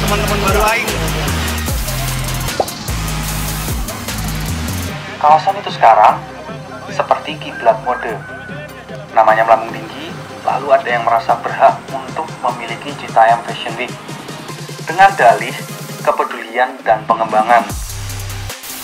teman-teman baru aing. Kawasan itu sekarang seperti kiblat mode. Namanya melambung tinggi, lalu ada yang merasa berhak untuk memiliki Citayam Fashion Week dengan dalih kepedulian dan pengembangan.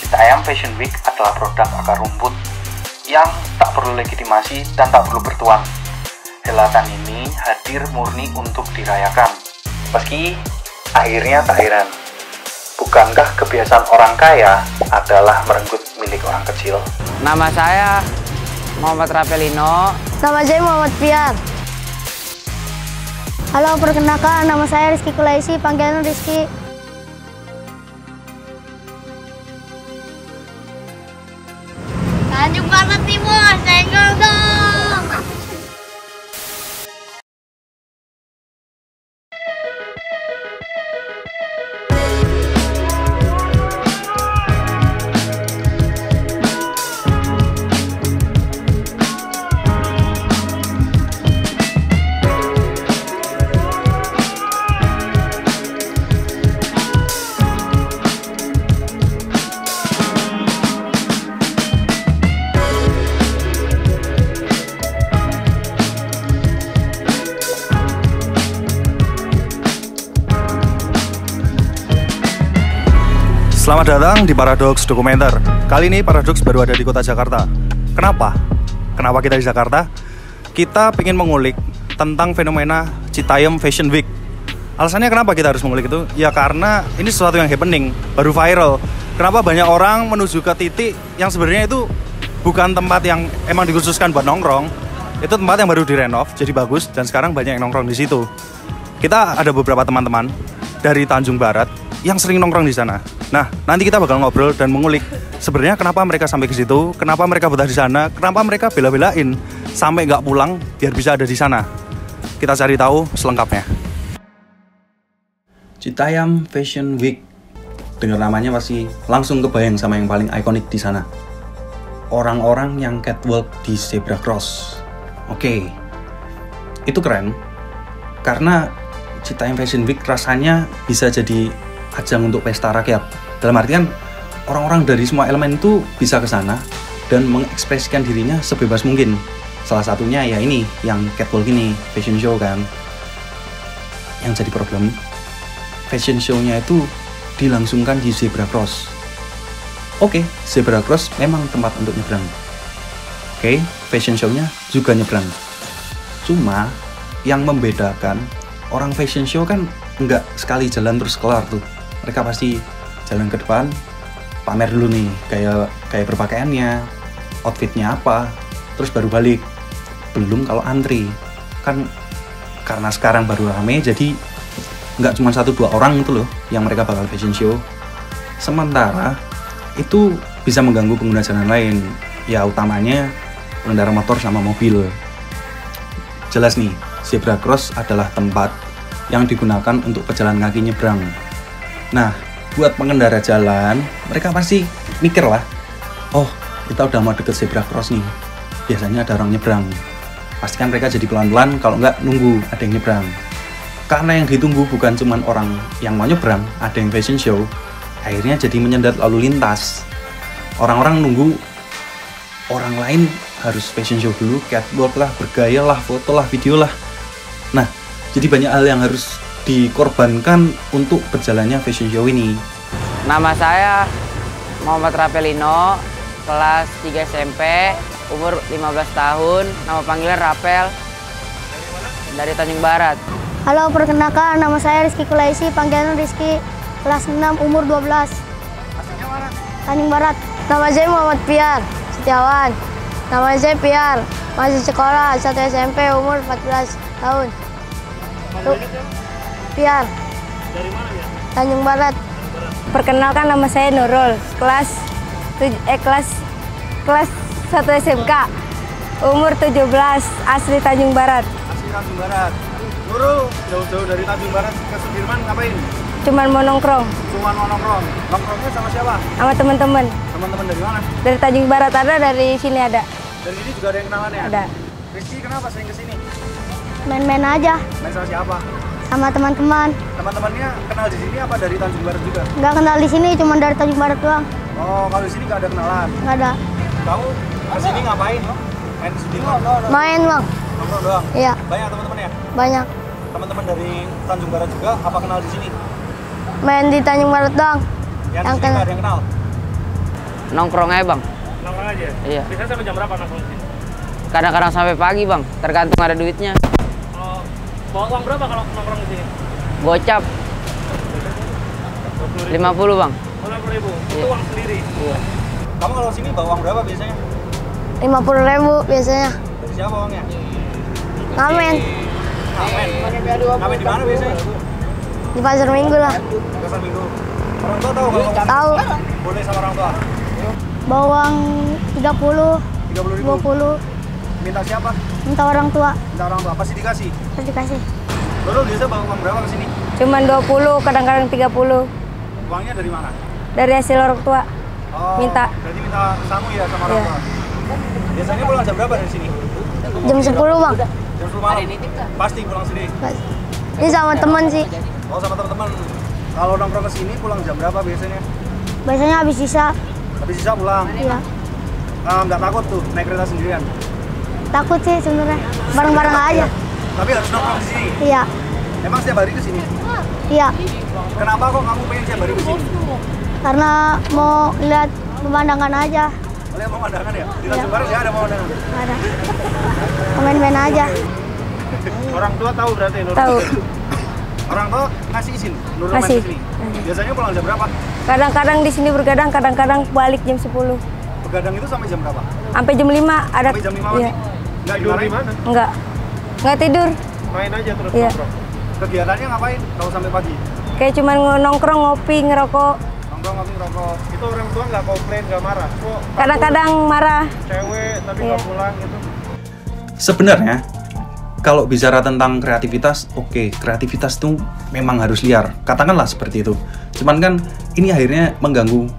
Citayam Fashion Week adalah produk akar rumput yang tak perlu legitimasi dan tak perlu bertuan. Helatan ini hadir murni untuk dirayakan. Meski akhirnya tak heran, bukankah kebiasaan orang kaya adalah merenggut milik orang kecil? Nama saya Muhammad Rapelino. Nama saya Muhammad Piar. Halo, perkenalkan nama saya Rizky Kulaisi, panggilan Rizky. Tanjung Barat Timur, senggol dong. Selamat datang di Paradox Dokumenter. Kali ini Paradox baru ada di kota Jakarta. Kenapa? Kenapa kita di Jakarta? Kita ingin mengulik tentang fenomena Citayam Fashion Week. Alasannya kenapa kita harus mengulik itu? Ya karena ini sesuatu yang happening, baru viral. Kenapa banyak orang menuju ke titik yang sebenarnya itu bukan tempat yang emang dikhususkan buat nongkrong. Itu tempat yang baru direnov, jadi bagus, dan sekarang banyak yang nongkrong di situ. Kita ada beberapa teman-teman dari Tanjung Barat yang sering nongkrong di sana. Nah, nanti kita bakal ngobrol dan mengulik sebenarnya kenapa mereka sampai ke situ, kenapa mereka betah di sana, kenapa mereka bela-belain sampai nggak pulang biar bisa ada di sana. Kita cari tahu selengkapnya. Citayam Fashion Week. Dengar namanya pasti langsung kebayang sama yang paling ikonik di sana. Orang-orang yang catwalk di zebra cross. Oke. Itu keren. Karena Citayam Fashion Week rasanya bisa jadi ajang untuk pesta rakyat. Dalam artian orang-orang dari semua elemen itu bisa ke sana dan mengekspresikan dirinya sebebas mungkin. Salah satunya ya ini, yang catwalk ini, fashion show kan. Yang jadi problem, fashion show-nya itu dilangsungkan di zebra cross. Oke, zebra cross memang tempat untuk nyebrang. Oke, fashion show-nya juga nyebrang. Cuma yang membedakan, orang fashion show kan nggak sekali jalan terus kelar tuh. Mereka pasti jalan ke depan, pamer dulu nih kayak berpakaiannya, outfitnya apa, terus baru balik. Belum kalau antri, kan karena sekarang baru rame, jadi nggak cuma 1-2 orang itu loh yang mereka bakal fashion show. Sementara itu bisa mengganggu pengguna jalan lain, ya utamanya pengendara motor sama mobil. Jelas nih, zebra cross adalah tempat yang digunakan untuk pejalan kaki nyebrang. Nah, buat pengendara jalan, mereka pasti mikir lah, oh kita udah mau deket zebra cross nih, biasanya ada orang nyebrang. Pastikan mereka jadi pelan-pelan, kalau nggak nunggu ada yang nyebrang. Karena yang ditunggu bukan cuma orang yang mau nyebrang, ada yang fashion show, akhirnya jadi menyendat lalu lintas. Orang-orang nunggu orang lain harus fashion show dulu, catwalk lah, bergaya lah, foto lah, video lah. Nah, jadi banyak hal yang harus dikorbankan untuk berjalannya fashion show ini. Nama saya Muhammad Rapelino, kelas 3 SMP, umur 15 tahun, nama panggilan Rapel, dari Tanjung Barat. Halo, perkenalkan nama saya Rizky Kulaisi, panggilan Rizky, kelas 6, umur 12. Aslinya mana? Tanjung Barat. Nama saya Muhammad Piar Setiawan. Nama saya Piar, masih sekolah 1 SMP, umur 14 tahun. Tuh, Piar. Dari mana ya? Tanjung Barat. Perkenalkan nama saya Nurul, kelas 1 SMK, umur 17, asli Tanjung Barat. Asli Tanjung Barat. Nurul, jauh-jauh dari Tanjung Barat ke Sudirman ngapain? Cuman mau nongkrong Cuman mau nongkrong. Nongkrongnya sama siapa? sama teman-teman. Teman-teman dari mana? Dari Tanjung Barat ada, dari sini ada. Dari sini juga ada yang kenalan ya? Ada. Rizky kenapa sering kesini? Main-main aja Main sama siapa? Sama teman-teman. Teman-temannya kenal di sini apa dari Tanjung Barat juga? Nggak kenal di sini, cuma dari Tanjung Barat doang. Oh, kalau di sini nggak ada kenalan. Nggak ada. Kamu kesini ngapain? Main Sudirman? Main bang. Nongkrong doang? Iya, Banyak teman-temannya? banyak. Teman-teman dari Tanjung Barat juga apa kenal di sini? Main di Tanjung Barat doang. Yang Yang di sini kenal. nggak ada yang kenal? Nongkrong aja bang. Nongkrong aja? Iya. Biasanya sampai jam berapa nongkrong di sini? Kadang-kadang sampai pagi bang, tergantung ada duitnya. Oh, bawa uang berapa kalau nongkrong di sini? Gocap 50 bang. 50.000. Itu Iya. uang sendiri? Iya. Kamu kalau sini bawa uang berapa biasanya? 50.000 biasanya. Dari siapa uangnya? Ngamen Ngamen. Ngamen di mana biasanya? di pasar Minggu lah. Pasar Minggu. Orang tua tahu kalau kamu Tahu. boleh sama orang tua? Bawa uang 30, 30.000. 20. Minta siapa? Minta orang tua. Minta orang tua. Pasti dikasih. Terus dikasih. Lalu biasa bawa uang berapa ke sini? Cuman 20, kadang-kadang 30 Uangnya dari mana? dari hasil orang tua. Oh, Minta. Berarti minta sangu ya sama orang Iya. tua. Biasanya pulang jam berapa dari sini? Jam 10 bang. Jam 10 malam. Pasti pulang sendiri. Ini sama temen sih. Oh, sama teman-teman. Kalau nongkrong ke sini pulang jam berapa biasanya? Biasanya habis sisa. Habis sisa pulang. Iya. Nggak takut tuh naik kereta sendirian. Takut sih sebenarnya. Bareng-bareng aja. Tapi harus nongkrong di sini. Iya. Emang setiap hari ke sini? Iya. Kenapa kok kamu pengen setiap hari ke sini? Karena mau lihat pemandangan aja. Lihat pemandangan ya? Di Tanjung Barat ya ada pemandangan. Nggak ada. Main-main aja. Orang tua tahu berarti nurut? Tahu. Orang tua ngasih izin nurut main Ngasih. ke sini. Biasanya pulang jam berapa? Kadang-kadang di sini bergadang, kadang-kadang balik jam 10. Begadang itu sampai jam berapa? Sampai jam 5 ada. Sampai jam 5 Iya. pagi? Nggak Tidur di dimarahin? mana? Enggak. Enggak tidur. Main aja terus Iya. nongkrong? Kegiatannya ngapain kalau sampai pagi? Kayak cuman nongkrong, ngopi, ngerokok. Nongkrong, ngopi, rokok. Itu orang tua nggak komplain, nggak marah? Kok kamu Kadang-kadang marah. cewek tapi Iya. nggak pulang gitu? Sebenarnya kalau bicara tentang kreativitas, oke, kreativitas itu memang harus liar. Katakanlah seperti itu. Cuman kan ini akhirnya mengganggu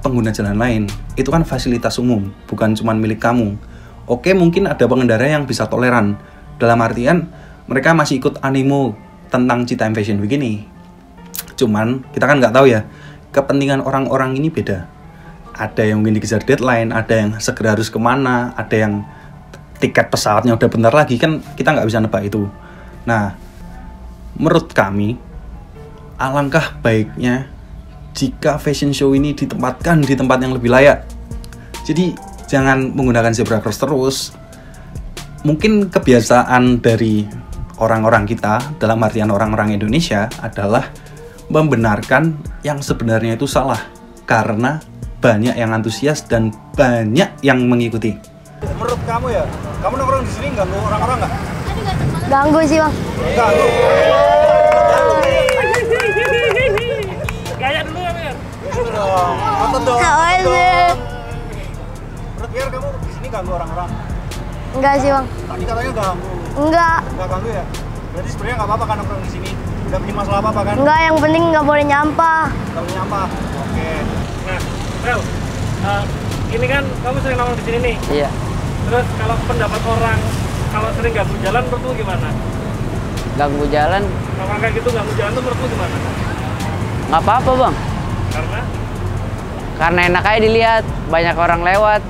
pengguna jalan lain. Itu kan fasilitas umum, bukan cuman milik kamu. Oke, mungkin ada pengendara yang bisa toleran. Dalam artian mereka masih ikut animo tentang Citaim Fashion Week ini. Cuman kita kan nggak tahu ya, kepentingan orang-orang ini beda. Ada yang mungkin dikejar deadline, ada yang segera harus kemana, ada yang tiket pesawatnya udah bentar lagi, kan kita nggak bisa nebak itu. Nah, menurut kami alangkah baiknya jika fashion show ini ditempatkan di tempat yang lebih layak. Jadi jangan menggunakan zebra cross terus. Mungkin kebiasaan dari orang-orang kita, dalam artian orang-orang Indonesia, adalah membenarkan yang sebenarnya itu salah karena banyak yang antusias dan banyak yang mengikuti. Menurut kamu ya, kamu nongkrong di sini ganggu orang-orang nggak? Ganggu sih bang. Ganggu. Gaya dulu ya, Mir? Gitu dong, nonton dong. Awal nonton sih. dong. Menurut biar kamu di sini ganggu orang-orang? Enggak sih bang. Tadi katanya ganggu. Enggak. Nggak ganggu ya? Berarti sebenarnya nggak apa-apa kan nongkrong di sini? Nggak bikin masalah apa-apa kan? Enggak, yang penting nggak boleh nyampah. Nggak punya nyampah. Oke. Nah, Mel, ini kan kamu sering nongkrong di sini nih. Iya. Terus kalau pendapat orang kalau sering ganggu jalan menurutmu gimana? Ganggu jalan Nongkrong kayak gitu ganggu jalan tuh menurutmu gimana? nggak apa-apa bang. Karena enak aja dilihat, banyak orang lewat.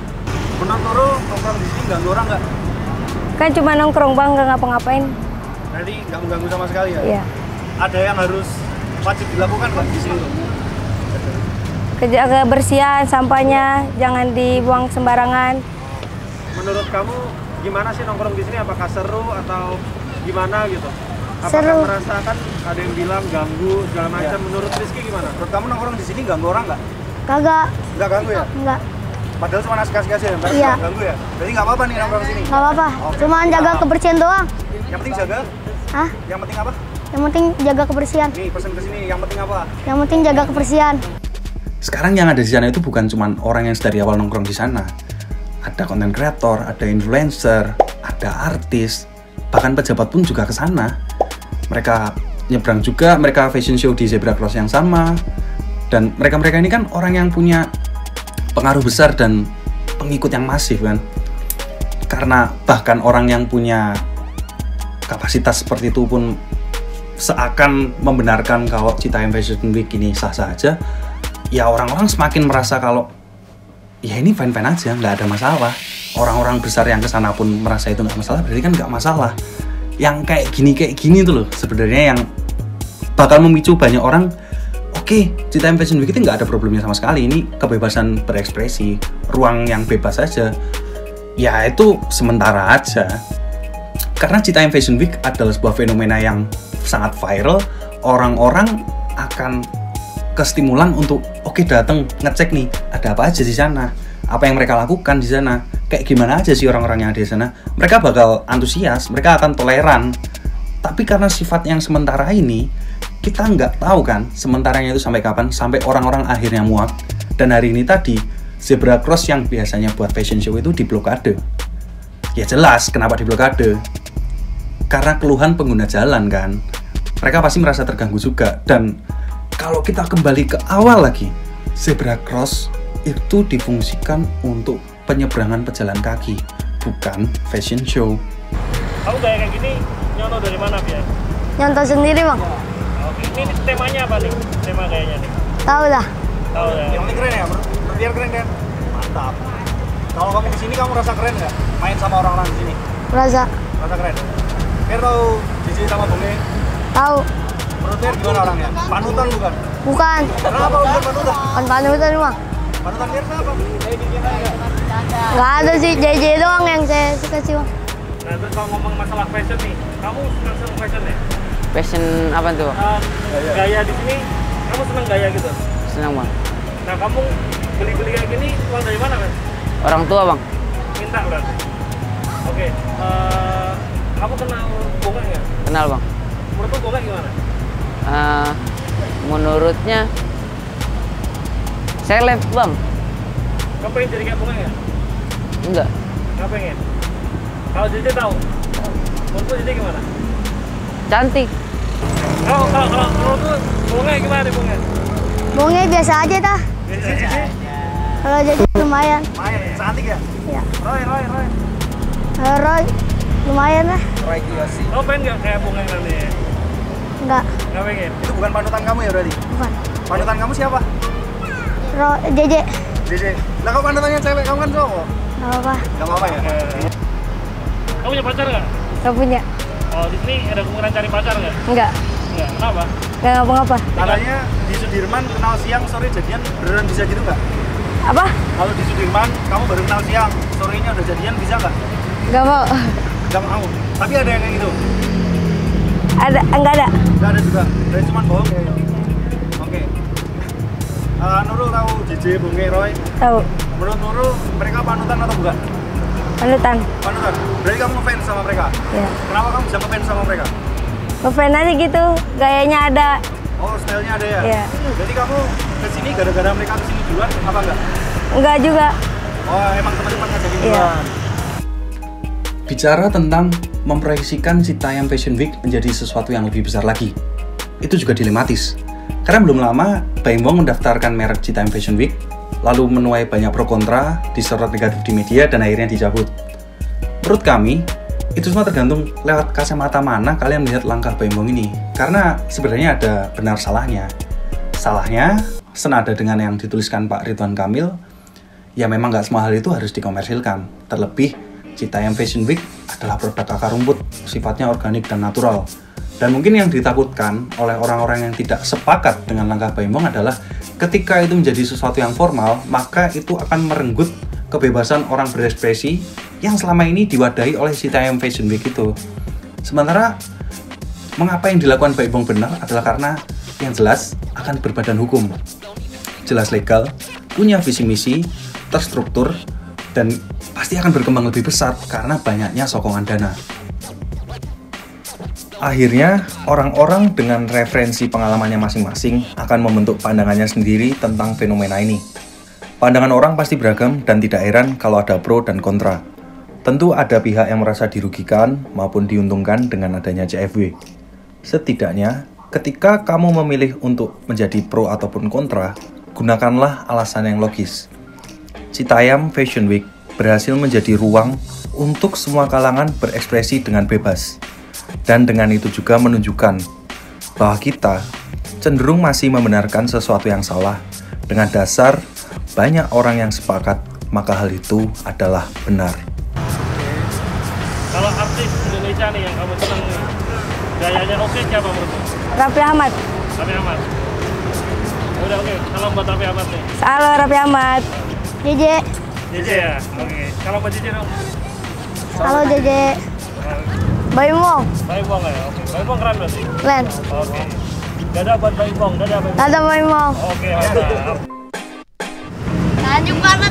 Menurut Nurul, nongkrong di sini ganggu orang nggak? Kan cuma nongkrong bang, nggak ngapa-ngapain. Berarti nggak mengganggu sama sekali ya? Iya. Ada yang harus wajib dilakukan nggak di sini? Kerja kebersihan, sampahnya jangan dibuang sembarangan. Menurut kamu gimana sih nongkrong di sini? Apakah seru atau gimana gitu? Apakah Seru. merasakan ada yang bilang ganggu segala macam? Menurut Rizky gimana? Menurut kamu nongkrong di sini ganggu orang nggak? Kagak. Nggak ganggu ya? Enggak. Padahal cuma asik-asik aja ya? Berarti Iya. nggak ganggu ya? Berarti nggak apa-apa nih nongkrong di sini? Nggak apa-apa. Cuma jaga kebersihan doang. Yang penting jaga? Hah? Yang penting apa? Yang penting jaga kebersihan. Nih pesen ke sini, yang penting apa? Yang penting jaga kebersihan. Sekarang yang ada di sana itu bukan cuma orang yang dari awal nongkrong di sana. Ada konten kreator, ada influencer, ada artis, bahkan pejabat pun juga ke sana. Mereka nyebrang juga, mereka fashion show di Zebra Cross yang sama. Dan mereka-mereka ini kan orang yang punya pengaruh besar dan pengikut yang masif kan. Karena bahkan orang yang punya kapasitas seperti itu pun seakan membenarkan kalau Citayam Fashion Week ini sah-sah aja, ya orang-orang semakin merasa kalau ya ini fine-fine aja, nggak ada masalah. Orang-orang besar yang kesana pun merasa itu nggak masalah, berarti kan nggak masalah. Yang kayak gini tuh loh sebenarnya yang bakal memicu banyak orang. Oke, Citayam Fashion Week itu nggak ada problemnya sama sekali. Ini kebebasan berekspresi, ruang yang bebas saja. Ya itu sementara aja. Karena Citayam Fashion Week adalah sebuah fenomena yang sangat viral, orang-orang akan kestimulan untuk datang ngecek nih ada apa aja di sana, apa yang mereka lakukan di sana, kayak gimana aja sih orang-orang yang ada di sana. Mereka bakal antusias, mereka akan toleran. Tapi karena sifat yang sementara ini, kita nggak tahu kan sementaranya itu sampai kapan, sampai orang-orang akhirnya muak. Dan hari ini tadi zebra cross yang biasanya buat fashion show itu diblokade. Ya jelas kenapa diblokade, karena keluhan pengguna jalan kan. Mereka pasti merasa terganggu juga. Dan kalau kita kembali ke awal lagi, zebra cross itu difungsikan untuk penyeberangan pejalan kaki, bukan fashion show. Kamu gaya kayak gini nyontoh dari mana, Pian? Nyontoh sendiri, Bang. Oke, ini temanya apa nih? Tema gayanya nih? Tahu lah. Tahu ya. Yang ini keren ya, biar keren kan? Mantap. Kalau kamu kesini kamu rasa keren nggak? Main sama orang-orang di sini? Rasa Keren. Biar tahu Cici sama Bunge. tahu. Menurut Biar gimana orangnya? Panutan bukan? Bukan. Kenapa bukan panutan? Kan panutan, Bang. Panutan Biar siapa? Kayak gini aja. Nggak ada sih, JJ doang yang saya suka sih, Bang. Nah, terus kalau ngomong masalah fashion nih, kamu senang sama fashion ya? Fashion apa tuh, Bang? Gaya di sini, kamu senang gaya gitu? Senang, Bang. Nah, kamu beli-beli kayak gini, uang dari mana, Mas? Orang tua, Bang. Minta berarti? Oke, kamu kenal Bunga nggak? Kenal, Bang. Menurut Bunga gimana? Menurutnya seleb, Bang. Kamu pengen jadi kayak Bunga nggak? Enggak. Nggak pengen? Kalau Cici tahu? Menurut Cici gimana? Cantik. Kalau menurut Bunga gimana nih Bunga? Bongnya biasa aja dah. Biasa Cici? Kalau JJ lumayan. Main, cantik ya? Ya. Roy. Kalau Roy lumayan lah. Kamu pengen nggak kayak Bunga nanti? Enggak. Nggak pengen? Itu bukan panutan kamu ya berarti? Bukan. Panutan kamu siapa? JJ. Cici. Lah kamu panutannya cewek, kamu kan cowok? Nggak apa-apa. Gak apa-apa ya? Kamu punya pacar nggak? Nggak punya. Oh, di sini ada kemungkinan cari pacar nggak? Enggak. Nggak, kenapa? Nggak ngapa-ngapa. Katanya di Sudirman kenal siang, sore jadian, beneran bisa gitu nggak? Apa? Kalau di Sudirman, kamu baru kenal siang, sorenya udah jadian, bisa nggak? Nggak mau. Nggak mau. Tapi ada yang kayak gitu? Ada, enggak ada. Nggak ada juga? Dari cuman bohong ya? Oke. Nurul tahu JJ, Bunge, Roy? Tahu. Menurut Nurul, mereka panutan atau bukan? Panutan. Panutan? Berarti kamu ngefans sama mereka? Ya. Kenapa kamu bisa ngefans sama mereka? Ngefans aja gitu. Gayanya ada. Oh, stylenya ada ya? Iya. Jadi kamu kesini gara-gara mereka kesini duluan, apa enggak? Enggak juga. Oh, emang teman-teman ngajakin Iya. duluan? Bicara tentang memproyeksikan Citayam Fashion Week menjadi sesuatu yang lebih besar lagi, itu juga dilematis. Karena belum lama, Baim Wong mendaftarkan merek Citayam Fashion Week, lalu menuai banyak pro kontra, disorot negatif di media, dan akhirnya dicabut. Menurut kami, itu semua tergantung lewat kacamata mana kalian melihat langkah Baim Wong ini. Karena sebenarnya ada benar salahnya. Salahnya, senada dengan yang dituliskan Pak Ridwan Kamil, ya memang nggak semua hal itu harus dikomersilkan. Terlebih, Citayam Fashion Week adalah produk akar rumput, sifatnya organik dan natural. Dan mungkin yang ditakutkan oleh orang-orang yang tidak sepakat dengan langkah Baim Wong adalah ketika itu menjadi sesuatu yang formal, maka itu akan merenggut kebebasan orang berekspresi yang selama ini diwadahi oleh Citayam Fashion Week itu. Sementara, mengapa yang dilakukan Baim Wong benar adalah karena yang jelas akan berbadan hukum, jelas legal, punya visi misi, terstruktur, dan pasti akan berkembang lebih besar karena banyaknya sokongan dana. Akhirnya, orang-orang dengan referensi pengalamannya masing-masing akan membentuk pandangannya sendiri tentang fenomena ini. Pandangan orang pasti beragam dan tidak heran kalau ada pro dan kontra. Tentu ada pihak yang merasa dirugikan maupun diuntungkan dengan adanya CFW. Setidaknya, ketika kamu memilih untuk menjadi pro ataupun kontra, gunakanlah alasan yang logis. Citayam Fashion Week berhasil menjadi ruang untuk semua kalangan berekspresi dengan bebas. Dan dengan itu juga menunjukkan bahwa kita cenderung masih membenarkan sesuatu yang salah dengan dasar banyak orang yang sepakat, maka hal itu adalah benar. Kalau artis Indonesia nih yang kamu senang nih, gayanya oke siapa menurutmu? Raffi Ahmad. Raffi Ahmad. Udah oke, salam buat Raffi Ahmad nih. Halo Raffi Ahmad. JJ. JJ ya? Oke, salam buat JJ dong. Halo JJ. Bayu Wong. Bayu Bong ya? Oke, Bayu Bong keren berarti? Len. Oke. Dadah buat Bayu Bong, dadah Bayu Bong. Dadah Bayu Wong. Oke, mantap. Tanjung Banget.